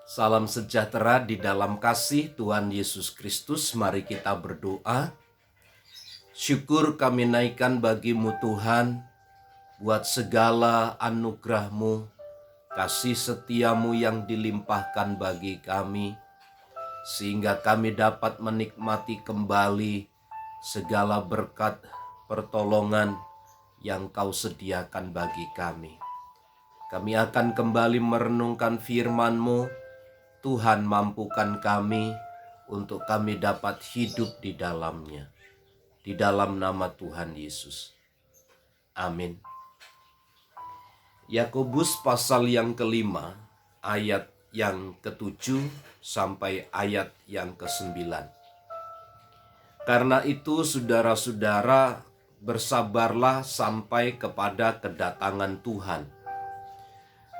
Salam sejahtera di dalam kasih Tuhan Yesus Kristus. Mari kita berdoa. Syukur kami naikkan bagi-Mu Tuhan, buat segala anugerah-Mu, kasih setia-Mu yang dilimpahkan bagi kami, sehingga kami dapat menikmati kembali segala berkat pertolongan yang Kau sediakan bagi kami. Kami akan kembali merenungkan firman-Mu. Tuhan, mampukan kami untuk kami dapat hidup di dalamnya. Di dalam nama Tuhan Yesus. Amin. Yakobus pasal yang kelima, ayat yang ke-7 sampai ayat yang ke-9. Karena itu saudara-saudara, bersabarlah sampai kepada kedatangan Tuhan.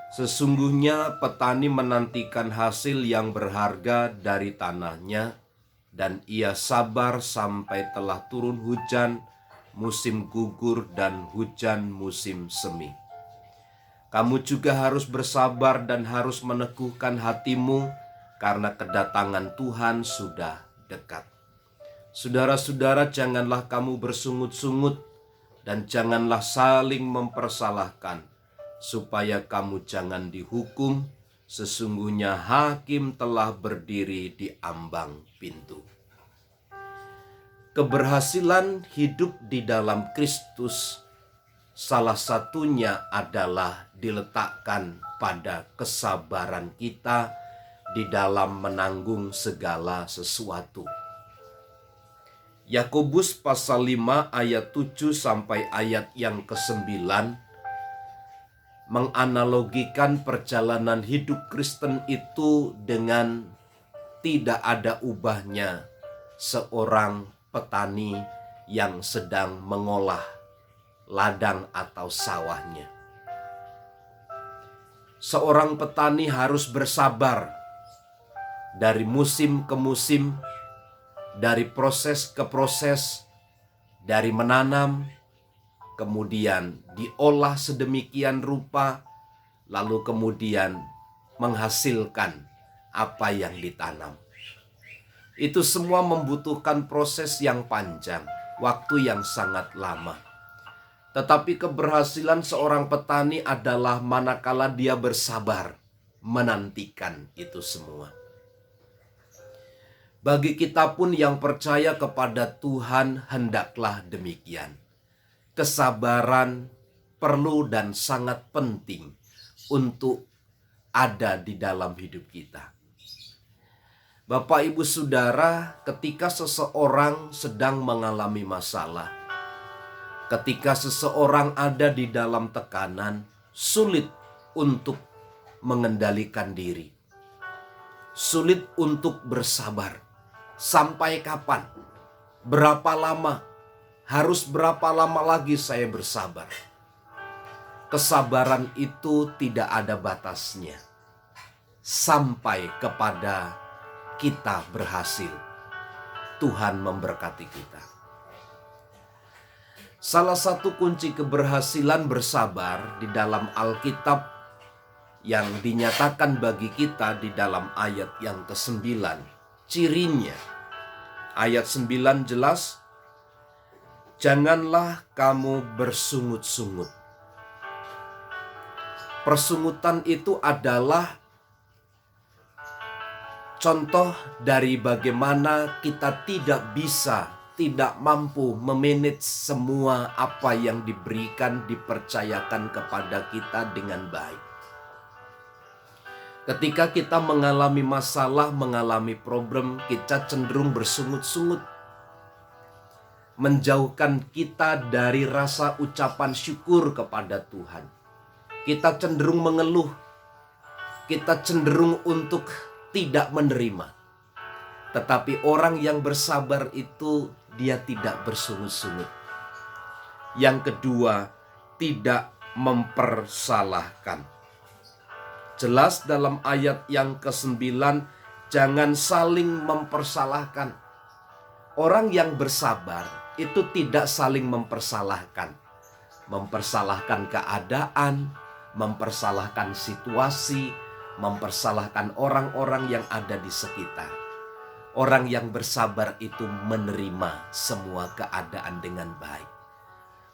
Sesungguhnya petani menantikan hasil yang berharga dari tanahnya, dan ia sabar sampai telah turun hujan musim gugur dan hujan musim semi. Kamu juga harus bersabar dan harus meneguhkan hatimu, karena kedatangan Tuhan sudah dekat. Saudara-saudara, janganlah kamu bersungut-sungut dan janganlah saling mempersalahkan, supaya kamu jangan dihukum. Sesungguhnya hakim telah berdiri di ambang pintu. Keberhasilan hidup di dalam Kristus salah satunya adalah diletakkan pada kesabaran kita di dalam menanggung segala sesuatu. Yakobus pasal 5 ayat 7 sampai ayat yang ke-9 menganalogikan perjalanan hidup Kristen itu dengan tidak ada ubahnya seorang petani yang sedang mengolah ladang atau sawahnya. Seorang petani harus bersabar dari musim ke musim, dari proses ke proses, dari menanam, kemudian diolah sedemikian rupa, lalu kemudian menghasilkan apa yang ditanam. Itu semua membutuhkan proses yang panjang, waktu yang sangat lama. Tetapi keberhasilan seorang petani adalah manakala dia bersabar menantikan itu semua. Bagi kita pun yang percaya kepada Tuhan, hendaklah demikian. Kesabaran perlu dan sangat penting untuk ada di dalam hidup kita. Bapak, Ibu, Saudara, ketika seseorang sedang mengalami masalah, ketika seseorang ada di dalam tekanan, sulit untuk mengendalikan diri, sulit untuk bersabar. Sampai kapan? Berapa lama? Harus berapa lama lagi saya bersabar? Kesabaran itu tidak ada batasnya. Sampai kepada kita berhasil. Tuhan memberkati kita. Salah satu kunci keberhasilan bersabar di dalam Alkitab yang dinyatakan bagi kita di dalam ayat yang ke-9. Cirinya, ayat 9 jelas, janganlah kamu bersungut-sungut. Persungutan itu adalah contoh dari bagaimana kita tidak mampu memanage semua apa yang diberikan, dipercayakan kepada kita dengan baik. Ketika kita mengalami masalah, mengalami problem, kita cenderung bersungut-sungut, menjauhkan kita dari rasa ucapan syukur kepada Tuhan. Kita cenderung mengeluh, kita cenderung untuk tidak menerima. Tetapi orang yang bersabar itu dia tidak bersungut-sungut. Yang kedua, tidak mempersalahkan. Jelas dalam ayat yang ke-9, jangan saling mempersalahkan. Orang yang bersabar itu tidak saling mempersalahkan. Mempersalahkan keadaan, mempersalahkan situasi, mempersalahkan orang-orang yang ada di sekitar. Orang yang bersabar itu menerima semua keadaan dengan baik,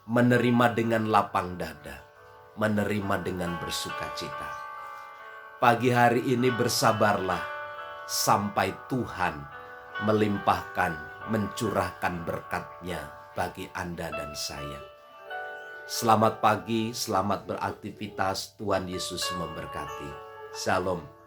menerima dengan lapang dada, menerima dengan bersukacita. Pagi hari ini bersabarlah sampai Tuhan melimpahkan, mencurahkan berkat-Nya bagi Anda dan saya. Selamat pagi, selamat beraktivitas, Tuhan Yesus memberkati. Shalom.